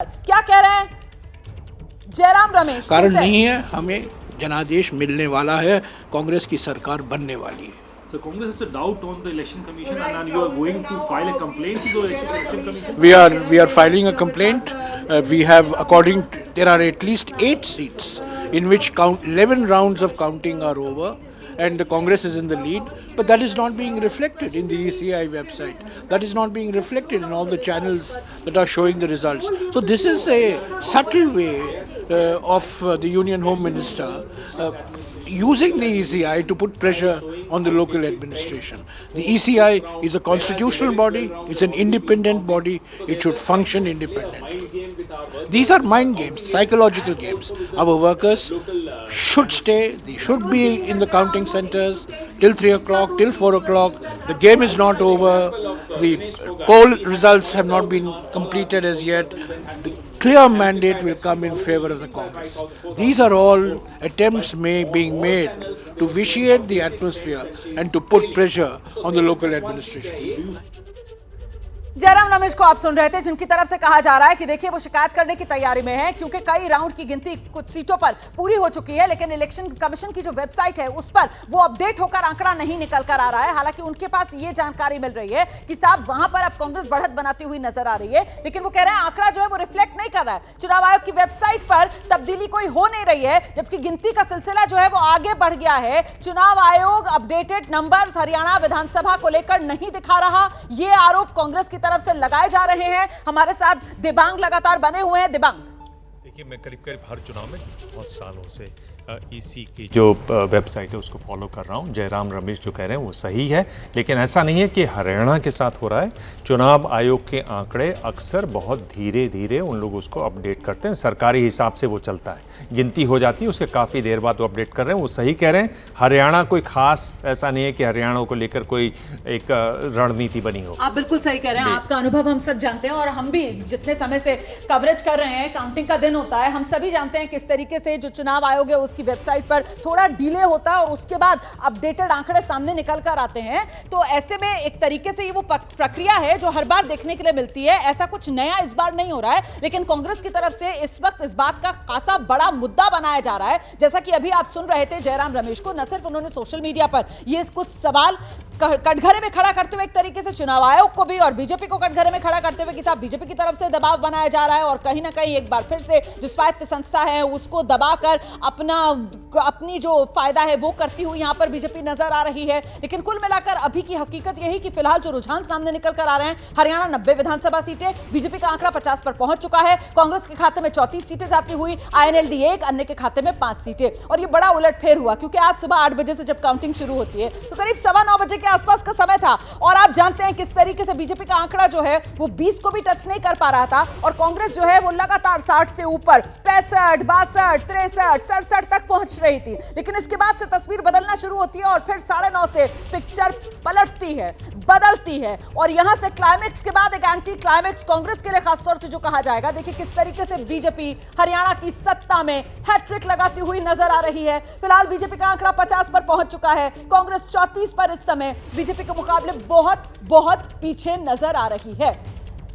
क्या कह रहे हैं जयराम रमेश? कारण नहीं है, हमें जनादेश मिलने वाला है, कांग्रेस की सरकार बनने वाली है। So Congress has a doubt on the election commission and you are going to file a complaint to the election commission? We are filing a complaint. We have, there are at least 8 seats in which 11 rounds of counting are over, and the Congress is in the lead, but that is not being reflected in the ECI website. That is not being reflected in all the channels that are showing the results. So this is a subtle way of the Union Home Minister using the ECI to put pressure on the local administration. The ECI is a constitutional body, it's an independent body, it should function independently. These are mind games, psychological games. Our workers should stay, they should be in the counting centers till 3 o'clock, till 4 o'clock. The game is not over, the poll results have not been completed as yet. The clear mandate will come in favor of the Congress. These are all attempts being made to vitiate the atmosphere and to put pressure on the local administration. Jairam Ramesh को आप सुन रहे थे, जिनकी तरफ से कहा जा रहा है कि देखिए वो शिकायत करने की तैयारी में है क्योंकि कई राउंड की गिनती कुछ सीटों पर पूरी हो चुकी है, लेकिन इलेक्शन कमीशन की जो वेबसाइट है उस पर वो अपडेट होकर आंकड़ा नहीं निकल कर आ रहा है। हालांकि उनके पास ये जानकारी मिल रही है कि साहब वहां पर अब कांग्रेस बढ़त बनाती हुई नजर आ रही है, लेकिन वो कह रहे हैं आंकड़ा जो है वो रिफ्लेक्ट नहीं कर रहा है। चुनाव आयोग की वेबसाइट पर तब्दीली कोई हो नहीं रही है, जबकि गिनती का सिलसिला जो है वो आगे बढ़ गया है। चुनाव आयोग अपडेटेड नंबर्स हरियाणा विधानसभा को लेकर नहीं दिखा रहा, ये आरोप कांग्रेस की तरफ से लगाए जा रहे हैं। हमारे साथ दिबांग लगातार बने हुए हैं। दिबांग, देखिए, मैं करीब हर चुनाव में बहुत सालों से ईसी की जो वेबसाइट है उसको फॉलो कर रहा हूँ। जयराम रमेश जो कह रहे हैं वो सही है, लेकिन ऐसा नहीं है कि हरियाणा के साथ हो रहा है। चुनाव आयोग के आंकड़े अक्सर बहुत धीरे धीरे उन लोग उसको अपडेट करते हैं, सरकारी हिसाब से वो चलता है, गिनती हो जाती है उसके काफ़ी देर बाद वो अपडेट कर रहे हैं। वो सही कह रहे हैं, हरियाणा कोई खास ऐसा नहीं है कि हरियाणा को लेकर कोई एक रणनीति बनी हो। आप बिल्कुल सही कह रहे हैं, आपका अनुभव हम सब जानते हैं और हम भी जितने समय से कवरेज कर रहे हैं, काउंटिंग का दिन होता है, हम सभी जानते हैं किस तरीके से जो चुनाव आयोग है की वेबसाइट पर थोड़ा डिले होता है और उसके बाद अपडेटेड आंकड़े सामने निकल कर आते हैं। तो ऐसे में एक तरीके से ये वो प्रक्रिया है जो हर बार देखने के लिए मिलती है। ऐसा कुछ नया इस बार नहीं हो रहा है, लेकिन कांग्रेस की तरफ से इस वक्त इस बात का खासा बड़ा मुद्दा बनाया जा रहा है। जैसा कि अभी आप सुन रहे थे जयराम रमेश को, न सिर्फ उन्होंने सोशल मीडिया पर ये कुछ सवाल कटघरे में खड़ा करते हुए एक तरीके से चुनाव आयोग को भी और बीजेपी को कटघरे में खड़ा करते हुए कि साहब बीजेपी की तरफ से दबाव बनाया जा रहा है और कहीं ना कहीं एक बार फिर से जो स्वायत्त संस्था है उसको दबाकर अपनी जो फायदा है वो करती हुई यहां पर बीजेपी नजर आ रही है। लेकिन कुल मिलाकर अभी की हकीकत यही कि फिलहाल जो रुझान सामने निकल कर आ रहे हैं, हरियाणा 90 विधानसभा सीटें, बीजेपी का आंकड़ा 50 पर पहुंच चुका है, कांग्रेस के खाते में 34 सीटें जाती हुई, INLD 1, अन्य के खाते में 5 सीटें। और ये बड़ा उलटफेर हुआ क्योंकि आज सुबह 8 बजे से जब काउंटिंग शुरू होती है तो करीब 9:15 बजे के आसपास का समय था और आप जानते हैं किस तरीके से बीजेपी का आंकड़ा जो है वो 20 को भी टच नहीं कर पा रहा था और कांग्रेस जो है वो लगातार 60 से ऊपर 65, 62, 63, 67 तक पहुंच रही थी। लेकिन इसके बाद से तस्वीर बदलना शुरू होती है और फिर 9:30 से पिक्चर पलटती है, बदलती है और यहां से क्लाइमेक्स के बाद एक एंटी क्लाइमेक्स कांग्रेस के लिए खासतौर से जो कहा जाएगा। देखिए किस तरीके से बीजेपी हरियाणा की सत्ता में हैट्रिक लगाती हुई नजर आ रही है। फिलहाल बीजेपी का आंकड़ा 50 पर पहुंच चुका है, कांग्रेस 34 पर इस समय बीजेपी के मुकाबले बहुत पीछे नजर आ रही है।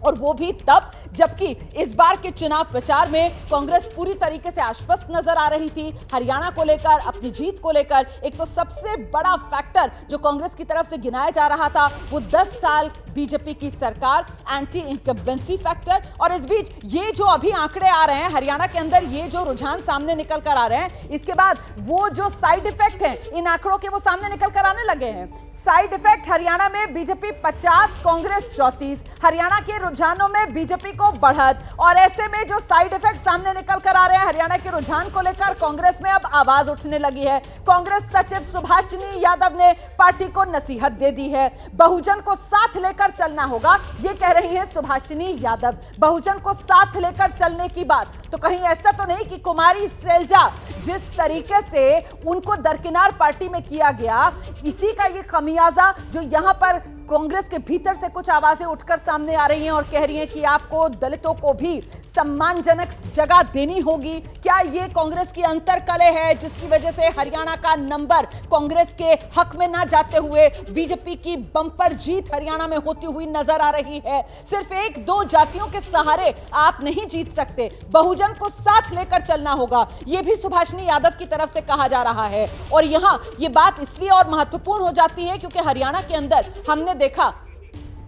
और वो भी तब जबकि इस बार के चुनाव प्रचार में कांग्रेस पूरी तरीके से आश्वस्त नजर आ रही थी हरियाणा को लेकर, अपनी जीत को लेकर। एक तो सबसे बड़ा फैक्टर जो कांग्रेस की तरफ से गिनाया जा रहा था वो 10 साल बीजेपी की सरकार, एंटी इनकम्बेंसी फैक्टर। और इस बीच ये जो अभी आंकड़े आ रहे हैं हरियाणा के अंदर, ये जो रुझान सामने निकल कर आ रहे हैं, इसके बाद वो जो साइड इफेक्ट हैं इन आंकड़ों के वो सामने निकल कर आने लगे हैं। साइड इफेक्ट हरियाणा में बीजेपी 50, कांग्रेस 34, हरियाणा के रुझानों में बीजेपी को बढ़त। और ऐसे में जो साइड इफेक्ट सामने निकल कर आ रहे हैं हरियाणा के रुझान को लेकर, कांग्रेस में अब आवाज उठने लगी है। कांग्रेस सचिव सुभाषिनी यादव ने पार्टी को नसीहत दे दी है, बहुजन को साथ लेकर चलना होगा, ये कह रही है सुभाषिनी यादव। बहुजन को साथ लेकर चलने की बात, तो कहीं ऐसा तो नहीं कि कुमारी सैलजा जिस तरीके से उनको दरकिनार पार्टी में किया गया, इसी का ये खमियाजा जो यहां पर कांग्रेस के भीतर से कुछ आवाजें उठकर सामने आ रही हैं और कह रही हैं कि आपको दलितों को भी सम्मानजनक जगह देनी होगी। क्या ये कांग्रेस की अंतरकलह है जिसकी वजह से हरियाणा का नंबर कांग्रेस के हक में ना जाते हुए बीजेपी की बम्पर जीत हरियाणा में होती हुई नजर आ रही है? सिर्फ एक दो जातियों के सहारे आप नहीं जीत सकते, बहुजन को साथ लेकर चलना होगा, यह भी सुभाषिनी यादव की तरफ से कहा जा रहा है। और यहां यह बात इसलिए और महत्वपूर्ण हो जाती है क्योंकि हरियाणा के अंदर हमने देखा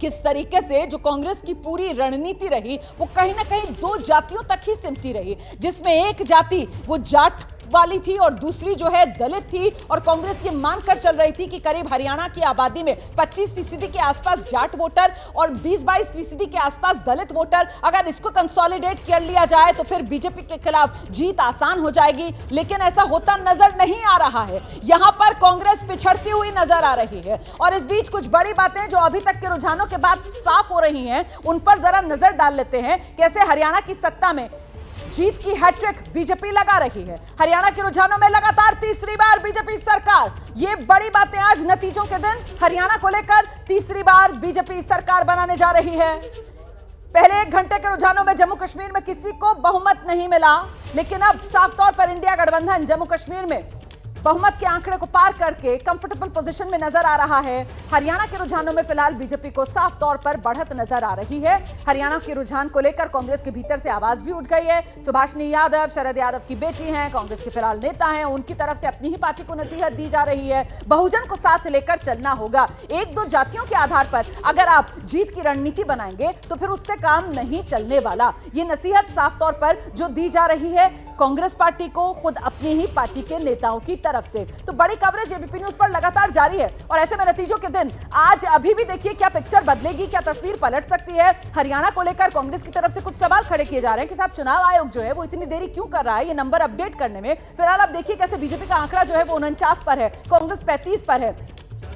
किस तरीके से जो कांग्रेस की पूरी रणनीति रही वो कहीं ना कहीं दो जातियों तक ही सिमटी रही, जिसमें एक जाति वो जाट वाली थी और दूसरी जो है दलित थी। और कांग्रेस ये मानकर चल रही थी कि करीब हरियाणा की आबादी में 25% के आसपास जाट वोटर और 20-22% के आसपास दलित वोटर, अगर इसको कंसोलिडेट कर लिया जाए तो फिर बीजेपी के खिलाफ जीत आसान हो जाएगी। लेकिन ऐसा होता नजर नहीं आ रहा है, यहां पर कांग्रेस पिछड़ती हुई नजर आ रही है। और इस बीच कुछ बड़ी बातें जो अभी तक के रुझानों के बाद साफ हो रही हैं उन पर जरा नजर डाल लेते हैं। कैसे हरियाणा की सत्ता में जीत की हैट्रिक बीजेपी लगा रही है, हरियाणा के रुझानों में लगातार तीसरी बार बीजेपी सरकार। ये बड़ी बातें आज नतीजों के दिन हरियाणा को लेकर तीसरी बार बीजेपी सरकार बनाने जा रही है। पहले 1 घंटे के रुझानों में जम्मू कश्मीर में किसी को बहुमत नहीं मिला, लेकिन अब साफ तौर पर इंडिया गठबंधन जम्मू कश्मीर में बहुमत के आंकड़े को पार करके कंफर्टेबल पोजीशन में नजर आ रहा है। हरियाणा के रुझानों में फिलहाल बीजेपी को साफ तौर पर बढ़त नजर आ रही है। हरियाणा के रुझान को लेकर कांग्रेस के भीतर से आवाज भी उठ गई है। सुभाषिनी यादव शरद यादव की बेटी हैं, कांग्रेस के फिलहाल नेता हैं, उनकी तरफ से अपनी ही पार्टी को नसीहत दी जा रही है, बहुजन को साथ लेकर चलना होगा। एक दो जातियों के आधार पर अगर आप जीत की रणनीति बनाएंगे तो फिर उससे काम नहीं चलने वाला। ये नसीहत साफ तौर पर जो दी जा रही है कांग्रेस पार्टी को खुद अपनी ही पार्टी के नेताओं की तरफ से। तो बड़ी कवरेज एबीपी न्यूज पर लगातार जारी है और ऐसे में नतीजों के दिन आज अभी भी देखिए क्या पिक्चर बदलेगी, क्या तस्वीर पलट सकती है। हरियाणा को लेकर कांग्रेस की तरफ से कुछ सवाल खड़े किए जा रहे हैं कि साहब चुनाव आयोग जो है वो इतनी देरी क्यों कर रहा है ये नंबर अपडेट करने में। फिलहाल आप देखिए कैसे बीजेपी का आंकड़ा जो है वो 49 पर है, कांग्रेस 35 पर है।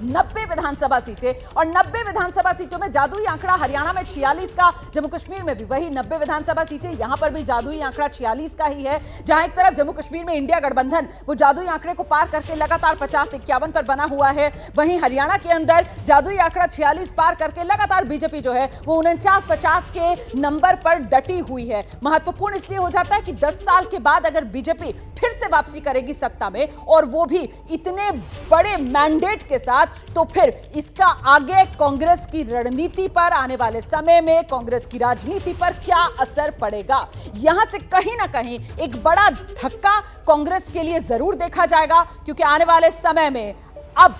90 विधानसभा सीटें और 90 विधानसभा सीटों में जादुई आंकड़ा हरियाणा में 46 का, जम्मू कश्मीर में भी वही 90 विधानसभा सीटें, यहां पर भी जादुई आंकड़ा 46 का ही है। जहां एक तरफ जम्मू कश्मीर में इंडिया गठबंधन वो जादुई आंकड़े को पार करके लगातार 50-51 पर बना हुआ है, वहीं हरियाणा के अंदर जादुई आंकड़ा 46 पार करके लगातार बीजेपी जो है वो 49-50 के नंबर पर डटी हुई है। महत्वपूर्ण इसलिए हो जाता है कि 10 साल के बाद अगर बीजेपी फिर से वापसी करेगी सत्ता में और वो भी इतने बड़े मैंडेट के साथ, तो फिर इसका आगे कांग्रेस की रणनीति पर, आने वाले समय में कांग्रेस की राजनीति पर क्या असर पड़ेगा। यहां से कहीं ना कहीं एक बड़ा धक्का कांग्रेस के लिए जरूर देखा जाएगा, क्योंकि आने वाले समय में अब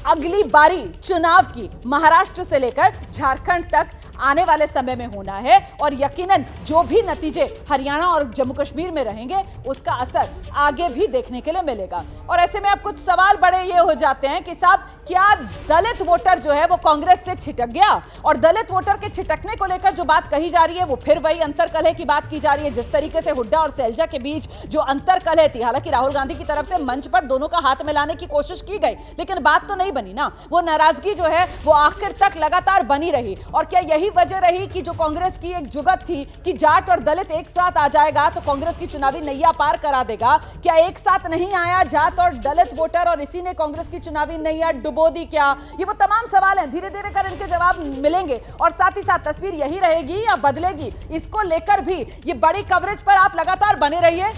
अगली बारी चुनाव की महाराष्ट्र से लेकर झारखंड तक आने वाले समय में होना है और यकीनन जो भी नतीजे हरियाणा और जम्मू कश्मीर में रहेंगे उसका असर आगे भी देखने के लिए मिलेगा। और ऐसे में अब कुछ सवाल बड़े ये हो जाते हैं कि साहब क्या दलित वोटर जो है वो कांग्रेस से छिटक गया? और दलित वोटर के छिटकने को लेकर जो बात कही जा रही है वो फिर वही अंतरकलह की बात की जा रही है। जिस तरीके से हुड्डा और सैलजा के बीच जो अंतरकलह थी, हालांकि राहुल गांधी की तरफ से मंच पर दोनों का हाथ मिलाने की कोशिश की गई, लेकिन बात तो नहीं बनी ना। वो नाराजगी जो है वो आखिर तक लगातार बनी रही। और क्या यही वजह रही कि जो कांग्रेस की एक जुगत थी कि जाट और दलित एक साथ आ जाएगा तो कांग्रेस की चुनावी नैया पार करा देगा? क्या एक साथ नहीं आया जाट और दलित वोटर और इसी ने कांग्रेस की चुनावी नैया डुबो दी क्या? ये वो तमाम सवाल हैं, धीरे धीरे कर इनके जवाब मिलेंगे और साथ ही साथ तस्वीर यही रहेगी या बदलेगी, इसको लेकर भी ये बड़ी कवरेज पर आप लगातार बने रहिए।